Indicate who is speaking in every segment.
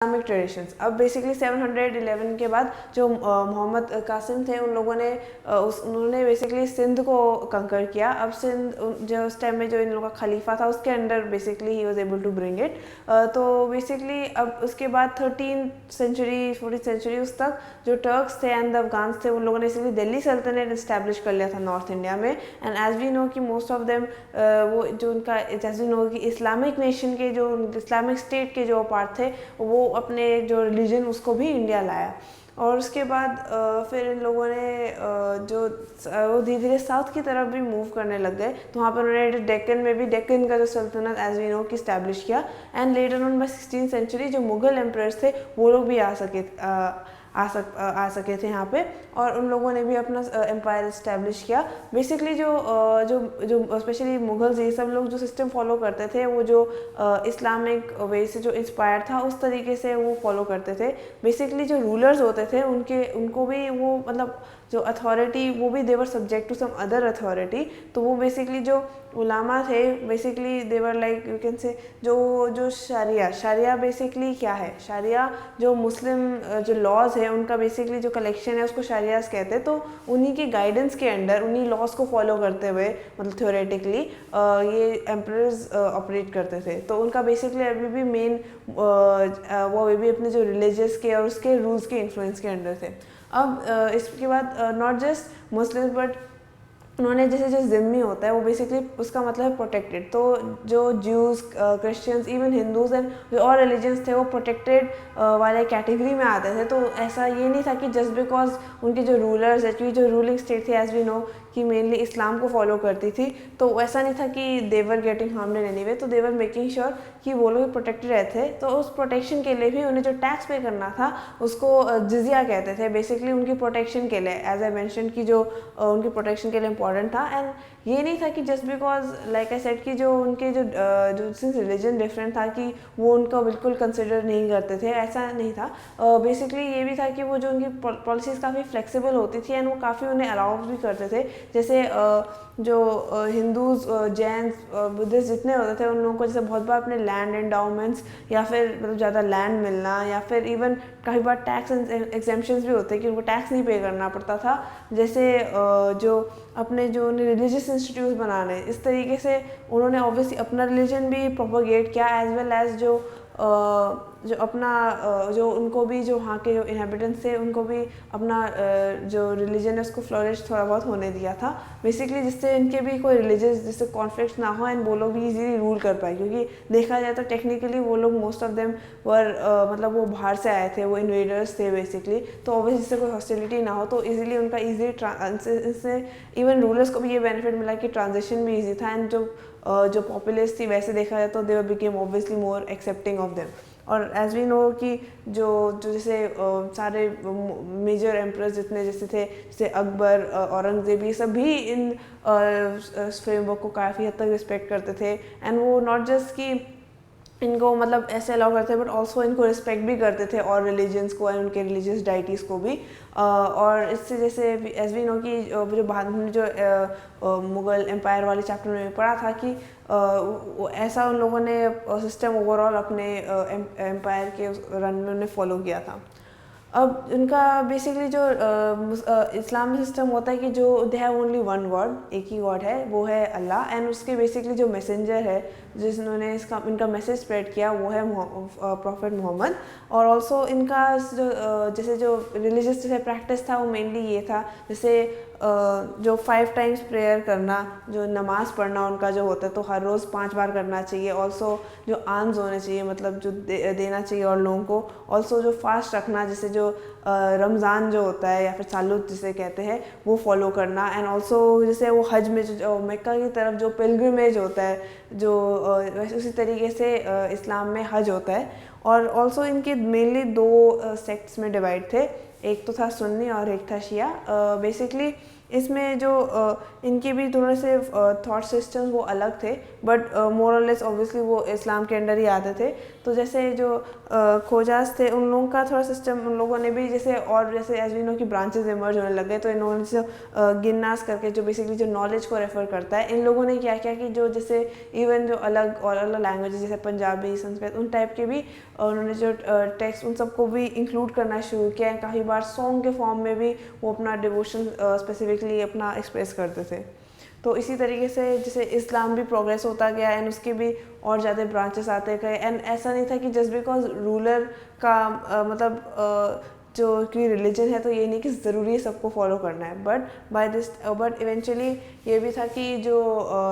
Speaker 1: Islamic traditions. अब basically 711 के बाद जो मोहम्मद कासिम थे उन लोगों ने उन्होंने बेसिकली सिंध को कंकर किया। अब सिंध जो उस टाइम में जो इन लोगों का खलीफा था उसके अंडर बेसिकली ही was able to bring it. तो बेसिकली अब उसके बाद 13th सेंचुरी 14th सेंचुरी उस तक जो टर्क्स थे एंड द अफगान्स थे उन लोगों ने बेसिकली दिल्ली सल्तनत इस्टेब्लिश कर लिया था नॉर्थ इंडिया में। एंड एज वी नो कि मोस्ट ऑफ देम वो जो उनका एज वी नो कि इस्लामिक नेशन के जो इस्लामिक स्टेट के जो पार्ट थे वो अपने जो रिलीजन उसको भी इंडिया लाया। और उसके बाद फिर इन लोगों ने जो वो धीरे धीरे साउथ की तरफ भी मूव करने लग गए। तो वहाँ पर उन्होंने डेक्कन में भी डेक्कन का जो सल्तनत एज वी नो की इस्टेब्लिश किया। And later on by 16th century जो मुगल एम्परर्स थे वो लोग भी आ सके थे यहाँ पे, और उन लोगों ने भी अपना एम्पायर इस्टेब्लिश किया। बेसिकली जो स्पेशली मुगल्स ये सब लोग जो सिस्टम फॉलो करते थे वो जो इस्लामिक वे से जो इंस्पायर था उस तरीके से वो फॉलो करते थे। बेसिकली जो रूलर्स होते थे उनको भी वो मतलब जो अथॉरिटी वो भी they were subject to some other authority. तो वो बेसिकली जो उलामा थे basically they were like you can say जो शरिया बेसिकली क्या है, शरिया जो मुस्लिम जो लॉज है उनका बेसिकली जो कलेक्शन है उसको शरियास कहते हैं। तो उन्हीं के गाइडेंस के अंडर उन्हीं लॉज को फॉलो करते हुए मतलब थ्योरेटिकली ये एम्परर्स ऑपरेट करते थे। तो उनका बेसिकली अभी भी मेन वो अभी भी अपने जो रिलीजियस के और उसके रूल्स के इन्फ्लुएंस के अंडर थे। अब इसके बाद नॉट जस्ट मुस्लिम्स बट उन्होंने जैसे जो ज़िम्मी होता है वो बेसिकली उसका मतलब है प्रोटेक्टेड। तो जो Jews Christians even Hindus and जो और रिलीजन्स थे वो प्रोटेक्टेड वाले कैटेगरी में आते थे। तो ऐसा ये नहीं था कि जस्ट बिकॉज उनके जो रूलर्स है क्योंकि जो रूलिंग स्टेट थी एज वी नो कि मेनली इस्लाम को फॉलो करती थी, तो ऐसा नहीं था कि they were getting harmed in any way. तो देवर मेकिंग श्योर कि वो लोग प्रोटेक्टेड रहते। तो उस प्रोटेक्शन के लिए भी उन्हें जो टैक्स पे करना था उसको जिजिया कहते थे। बेसिकली उनकी प्रोटेक्शन के लिए एज आई मेंशन कि जो उनकी प्रोटेक्शन के लिए इम्पॉर्टेंट था। एंड ये नहीं था कि just because like I said कि जो उनके जो सिंस रिलीजन डिफरेंट था कि वो उनको बिल्कुल कंसिडर नहीं करते थे, ऐसा नहीं था। बेसिकली ये भी था कि वो जो उनकी पॉलिसीज़ काफ़ी फ्लेक्सिबल होती थी एंड वो काफ़ी उन्हें अलाउ भी करते थे। जैसे जो हिंदूज जैन्स बुद्धिस्ट जितने होते थे उन लोगों को जैसे बहुत बार अपने लैंड एंडाउमेंट्स या फिर मतलब ज़्यादा लैंड मिलना या फिर इवन कई बार टैक्स एग्जेम्पशंस भी होते हैं कि उनको टैक्स नहीं पे करना पड़ता था। जैसे जो अपने जो रिलीजियस इंस्टीट्यूट बनाने इस तरीके से उन्होंने ऑब्वियसली अपना रिलीजन भी प्रोपोगेट किया एज वेल एज जो अपना जो उनको भी जो वहाँ के जो इनहेबिटेंट्स थे उनको भी अपना जो रिलीजन है उसको फ्लोरिश थोड़ा बहुत होने दिया था बेसिकली, जिससे इनके भी कोई रिलीजियस जिससे कॉन्फ्लिक्ट ना हो एंड वो लोग भी इजीली रूल कर पाए। क्योंकि देखा जाए तो टेक्निकली वो लोग मोस्ट ऑफ देम वर मतलब वो बाहर से आए थे, वो इन्वेडर्स थे बेसिकली। तो ऑब्वियसली जिससे कोई हॉस्टिलिटी ना हो तो इजीली उनका इससे इवन रूलर्स को भी ये बेनिफिट मिला कि ट्रांजिशन भी ईजी था एंड जो पॉपुलेस थी वैसे देखा जाए तो they became obviously more accepting of them. और एज वी नो कि जो जैसे सारे मेजर एम्परर्स जितने जैसे थे जैसे अकबर औरंगजेब ये सब भी इन फ्रेमवर्क को काफ़ी हद तक रिस्पेक्ट करते थे। एंड वो नॉट जस्ट कि इनको मतलब ऐसे अलाउ करते बट ऑल्सो इनको रिस्पेक्ट भी करते थे और रिलीजन्स को एंड उनके रिलीजियस डाइटीज़ को भी। और इससे जैसे एज वी नो कि जो बाद में जो मुग़ल एम्पायर वाले चैप्टर में पढ़ा था कि ऐसा उन लोगों ने सिस्टम ओवरऑल अपने एम्पायर के रन में उन्हें फॉलो किया था। अब इनका बेसिकली जो इस्लाम में सिस्टम होता है कि जो they have only one God, एक ही गॉड है वो है अल्लाह। एंड उसके बेसिकली जो मैसेंजर है जिन्होंने इनका मैसेज स्प्रेड किया वो है प्रॉफिट मोहम्मद। और ऑल्सो इनका जैसे जो रिलीजियस जैसे प्रैक्टिस था वो मेनली ये था जैसे जो 5 टाइम्स प्रेयर करना, जो नमाज़ पढ़ना उनका जो होता है तो हर रोज़ 5 बार करना चाहिए। ऑल्सो जो आर्म्स होने चाहिए मतलब जो देना चाहिए और लोगों को। ऑल्सो जो फास्ट रखना जैसे जो रमज़ान जो होता है या फिर सालूत जिसे कहते हैं वो फॉलो करना। एंड ऑल्सो जैसे वो हज में जो मक्का की तरफ जो पिलग्रिमेज होता है जो वैसे उसी तरीके से इस्लाम में हज होता है। और ऑल्सो इनके मेनली 2 सेक्ट्स में डिवाइड थे, एक तो था सुन्नी और एक था शिया। बेसिकली इसमें जो इनके भी थोड़े से थॉट सिस्टम्स वो अलग थे, बट मोर और लेस ऑब्वियसली वो इस्लाम के अंडर ही आते थे। तो जैसे जो खोजास थे उन लोगों का थोड़ा सिस्टम, उन लोगों ने भी जैसे, और जैसे एज वी नो की ब्रांचेस इमर्ज होने लग गए, तो इन लोगों ने जो गिन्नास करके जो बेसिकली जो नॉलेज को रेफर करता है, इन लोगों ने क्या किया कि जो जैसे इवन जो अलग और अलग लैंग्वेजेस जैसे पंजाबी, संस्कृत, उन टाइप के भी उन्होंने जो टेक्स्ट उन सबको भी इंक्लूड करना शुरू किया। काफ़ी बार सॉन्ग के फॉर्म में भी वो अपना डिवोशन स्पेसिफिकली अपना एक्सप्रेस करते थे। तो इसी तरीके से जैसे इस्लाम भी प्रोग्रेस होता गया एंड उसके भी और ज़्यादा ब्रांचेस आते गए। एंड ऐसा नहीं था कि जस्ट बिकॉज रूलर का जो कि रिलीजन है तो ये नहीं कि ज़रूरी है सबको फॉलो करना है, बट इवेंचुअली ये भी था कि जो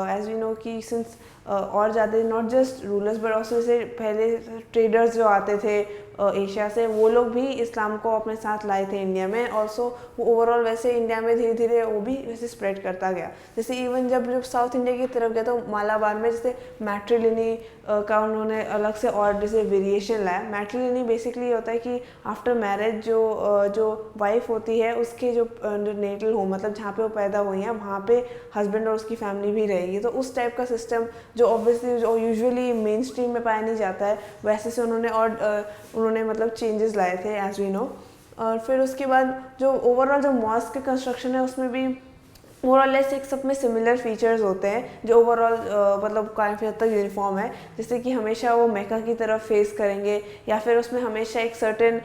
Speaker 1: एज वी नो कि सिंस और ज़्यादा not just rulers but also जैसे पहले ट्रेडर्स जो आते थे एशिया से, वो लोग भी इस्लाम को अपने साथ लाए थे इंडिया में। ऑल्सो वो ओवरऑल वैसे इंडिया में धीरे धीरे वो भी वैसे स्प्रेड करता गया। जैसे इवन जब साउथ इंडिया की तरफ गया तो मालाबार में जैसे मैट्रिलिनी का उन्होंने अलग से और जैसे वेरिएशन लाया। मैट्रिलिनी बेसिकली होता है कि आफ्टर मैरिज जो वाइफ होती है उसके जो नेटल होम, मतलब जहाँ पे वो पैदा हुई हैं, वहाँ पे हस्बैंड और उसकी फैमिली भी रहेगी। तो उस टाइप का सिस्टम जो ऑब्वियसली जो यूजुअली मेन स्ट्रीम में पाया नहीं जाता है, वैसे से उन्होंने मतलब चेंजेस लाए थे एज वी नो। और फिर उसके बाद जो ओवरऑल जो मॉस्क के कंस्ट्रक्शन है उसमें भी मोर और लेस एक सब में सिमिलर फीचर्स होते हैं जो ओवरऑल मतलब काफ़ी हद तक यूनिफॉर्म है। जैसे कि हमेशा वो मेका की तरफ फेस करेंगे, या फिर उसमें हमेशा एक सर्टेन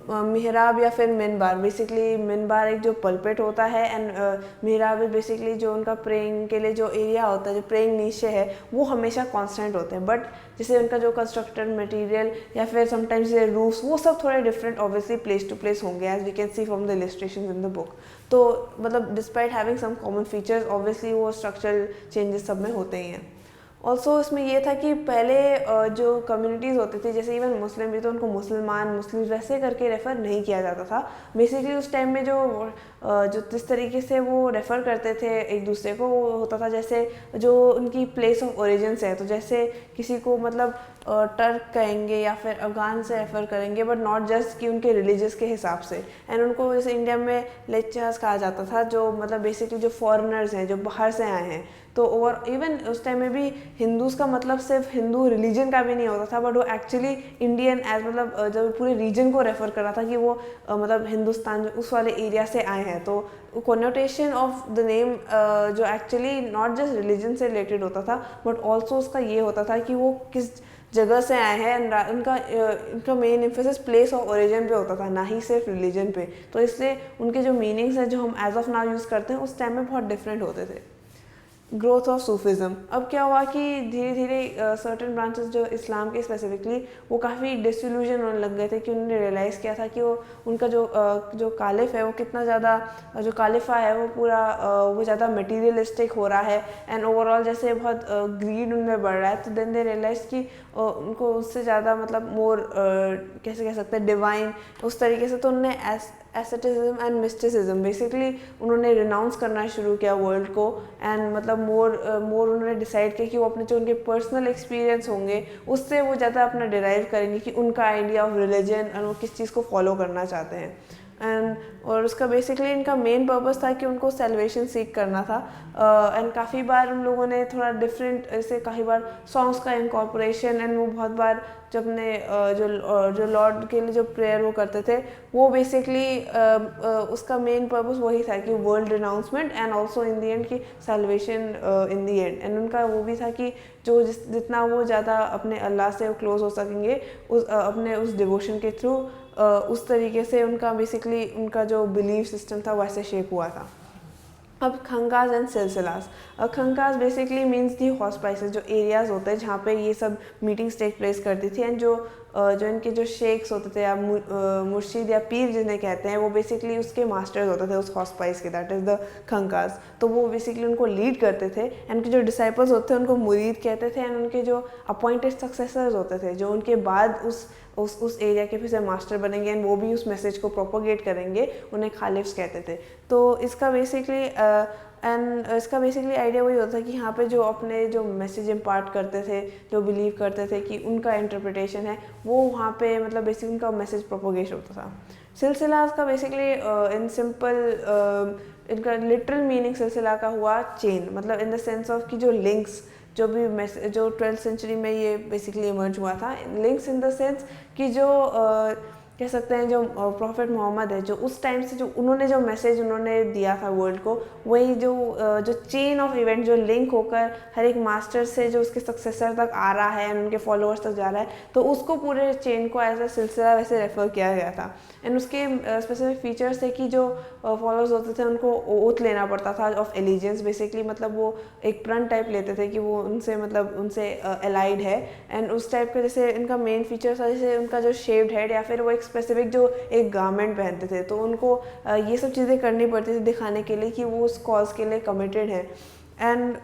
Speaker 1: मिहराब या फिर मिनबार, बेसिकली मिनबार एक जो पल्पेट होता है एंड मिहराब बेसिकली जो उनका प्रेइंग के लिए जो एरिया होता है, जो प्रेइंग नीचे है, वो हमेशा कांस्टेंट होते हैं। बट जैसे उनका जो कंस्ट्रक्टेड मटेरियल या फिर समटाइम्स रूफ्स, वो सब थोड़े different obviously place to place होंगे as we can see from the illustrations in the book. तो मतलब despite having some common features, obviously वो स्ट्रक्चरल चेंजेस सब में होते ही हैं। ऑल्सो इसमें ये था कि पहले जो कम्युनिटीज़ होती थी, जैसे इवन मुस्लिम भी, तो उनको मुस्लिम वैसे करके रेफ़र नहीं किया जाता था। बेसिकली उस टाइम में जो जिस तरीके से वो रेफ़र करते थे एक दूसरे को, वो होता था जैसे जो उनकी प्लेस ऑफ ओरिजिन है। तो जैसे किसी को मतलब टर्क कहेंगे या फिर अफगान से रेफ़र करेंगे, बट नॉट जस्ट कि उनके रिलीजियस के हिसाब से। एंड उनको जैसे इंडिया में लेक्चर्स कहा जाता था, जो मतलब बेसिकली जो फॉरेनर्स हैं, जो बाहर से आए हैं। तो और इवन उस टाइम में भी हिंदूज़ का मतलब सिर्फ हिंदू रिलीजन का भी नहीं होता था, बट वो एक्चुअली इंडियन एज मतलब जब पूरे रीजन को रेफ़र कर रहा था कि वो मतलब हिंदुस्तान उस वाले एरिया से आए हैं। तो कोनोटेशन ऑफ द नेम जो एक्चुअली नॉट जस्ट रिलीजन से रिलेटेड होता था, बट ऑल्सो उसका ये होता था कि वो किस जगह से आए हैं। उनका main emphasis place of origin पे होता था, ना ही सिर्फ रिलीजन पे। तो इसलिए उनके जो मीनिंग्स हैं जो हम एज ऑफ नाउ यूज़ करते हैं, उस टाइम में बहुत डिफरेंट होते थे। Growth of Sufism. अब क्या हुआ कि धीरे धीरे सर्टेन ब्रांचेस जो इस्लाम के स्पेसिफिकली, वो काफ़ी डिसइल्यूजन होने लग गए थे कि उन्होंने रियलाइज़ किया था कि वो उनका जो कालिफ है वो कितना ज़्यादा, जो कालिफा है वो पूरा वो ज़्यादा मटीरियलिस्टिक हो रहा है एंड ओवरऑल जैसे बहुत ग्रीड उनमें बढ़ रहा है। तो देन दे रियलाइज़ कि उनको उससे ज़्यादा मतलब मोर कैसे कह सकते हैं डिवाइन उस तरीके से। तो उन्होंने एसेटिज्म एंड मिस्टिसिज्म बेसिकली उन्होंने रिनाउंस करना शुरू किया वर्ल्ड को। एंड मतलब मोर उन्होंने डिसाइड किया कि वो अपने जो उनके पर्सनल एक्सपीरियंस होंगे उससे वो ज़्यादा अपना डिराइव करेंगे कि उनका आइडिया ऑफ रिलीजन और वो किस चीज़ को फॉलो करना चाहते हैं। और उसका बेसिकली इनका मेन पर्पस था कि उनको सेल्वेशन सीख करना था। एंड काफ़ी बार उन लोगों ने थोड़ा डिफरेंट ऐसे काफ़ी बार सॉन्ग्स का इनकॉर्पोरेशन, एंड वो बहुत बार जब ने जो लॉर्ड के लिए जो प्रेयर वो करते थे, वो बेसिकली उसका मेन पर्पस वही था कि world renunciation and also in the end की salvation in the end. And उनका वो भी था कि जो जितना वो ज़्यादा अपने अल्लाह से क्लोज हो सकेंगे अपने उस डिवोशन के थ्रू, उस तरीके से उनका बेसिकली उनका जो बिलीफ सिस्टम था वैसे शेप हुआ था। अब खंगास एंड सिलसिलास। खंगास बेसिकली मीन्स दी हॉस्पाइसेस, जो एरियाज़ होते हैं जहाँ पे ये सब मीटिंग्स टेक प्लेस करती थी। एंड जो इनके जो शेख्स होते थे या मुर्शिद या पीर जिन्हें कहते हैं, वो बेसिकली उसके मास्टर्स होते थे उस हॉस्पाइस के, दैट इज़ द खंगास। तो वो बेसिकली उनको लीड करते थे। एंड उनके जो डिसाइपल्स होते थे उनको मुरीद कहते थे। एंड उनके जो अपॉइंटेड सक्सेसर्स होते थे जो उनके बाद उस एरिया के फिर से मास्टर बनेंगे एंड वो भी उस मैसेज को प्रोपोगेट करेंगे, उन्हें खालिफ्स कहते थे। तो इसका बेसिकली एंड इसका बेसिकली आइडिया वही होता है कि यहाँ पे जो अपने जो मैसेज इम्पार्ट करते थे, जो बिलीव करते थे कि उनका इंटरप्रिटेशन है, वो वहाँ पे मतलब बेसिकली उनका मैसेज प्रोपोगेट होता था। सिलसिला का बेसिकली इन सिंपल इनका लिटरल मीनिंग सिलसिला का हुआ चेन, मतलब इन द सेंस ऑफ कि जो लिंक्स जो भी जो 12th सेंचुरी में ये बेसिकली इमर्ज हुआ था, लिंक्स इन द सेंस कि जो कह सकते हैं जो प्रॉफिट मोहम्मद है, जो उस टाइम से जो उन्होंने जो मैसेज उन्होंने दिया था वर्ल्ड को, वही जो चेन ऑफ इवेंट जो लिंक होकर हर एक मास्टर से जो उसके सक्सेसर तक आ रहा है, उनके फॉलोअर्स तक जा रहा है, तो उसको पूरे चेन को एज अ सिलसिला वैसे रेफर किया गया था। एंड उसके स्पेसिफिक फीचर्स थे कि जो फॉलोअर्स होते थे उनको ओथ लेना पड़ता था ऑफ एलिजेंस, बेसिकली मतलब वो एक प्रण टाइप लेते थे कि वो उनसे मतलब उनसे एलाइड है। एंड उस टाइप के जैसे इनका मेन फीचर्स था जैसे उनका जो शेव्ड हेड या फिर वो एक स्पेसिफिक जो एक गारमेंट पहनते थे, तो उनको ये सब चीज़ें करनी पड़ती थी दिखाने के लिए कि वो उस कॉज के लिए कमिटेड है। एंड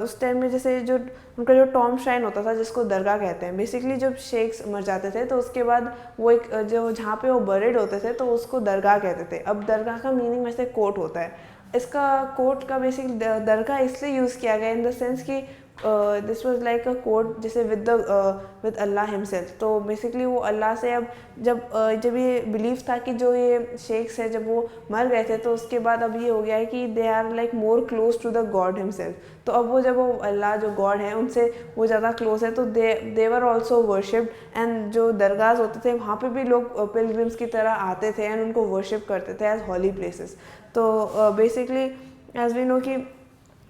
Speaker 1: उस टाइम में जैसे जो उनका जो टॉम श्राइन होता था जिसको दरगाह कहते हैं, बेसिकली जब शेख्स मर जाते थे तो उसके बाद वो एक जो जहाँ पे वो बरिड होते थे तो उसको दरगाह कहते थे। अब दरगाह का मीनिंग वैसे कोर्ट होता है, इसका कोर्ट का बेसिक दरगाह इसलिए यूज़ किया गया इन द सेंस कि this was like a court जैसे विद अल्लाह हिमसेल्फ। तो बेसिकली वो अल्लाह से अब जब ये बिलीव था कि जो ये शेख्स है जब वो मर गए थे, तो उसके बाद अब ये हो गया है कि they are like more close to the god himself. तो अब वो जब वो अल्लाह जो गॉड है उनसे वो ज़्यादा क्लोज है, तो दे वर ऑल्सो वर्शिप्ड। एंड जो दरगाह होते थे वहाँ पे भी लोग पिलग्रिम्स की तरह आते थे एंड उनको वर्शिप करते थे एज हॉली प्लेसेस। तो बेसिकली एज वी नो कि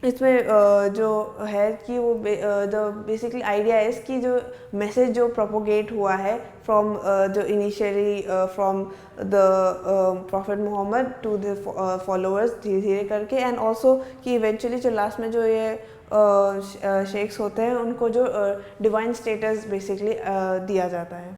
Speaker 1: इसमें जो है कि वो द बेसिकली आइडिया है कि जो मैसेज जो प्रोपोगेट हुआ है फ्रॉम जो initially from the prophet Mohammed to the followers धीरे धीरे करके, एंड ऑल्सो कि इवेंचुअली जो लास्ट में जो ये शेख्स होते हैं उनको जो डिवाइन स्टेटस बेसिकली दिया जाता है।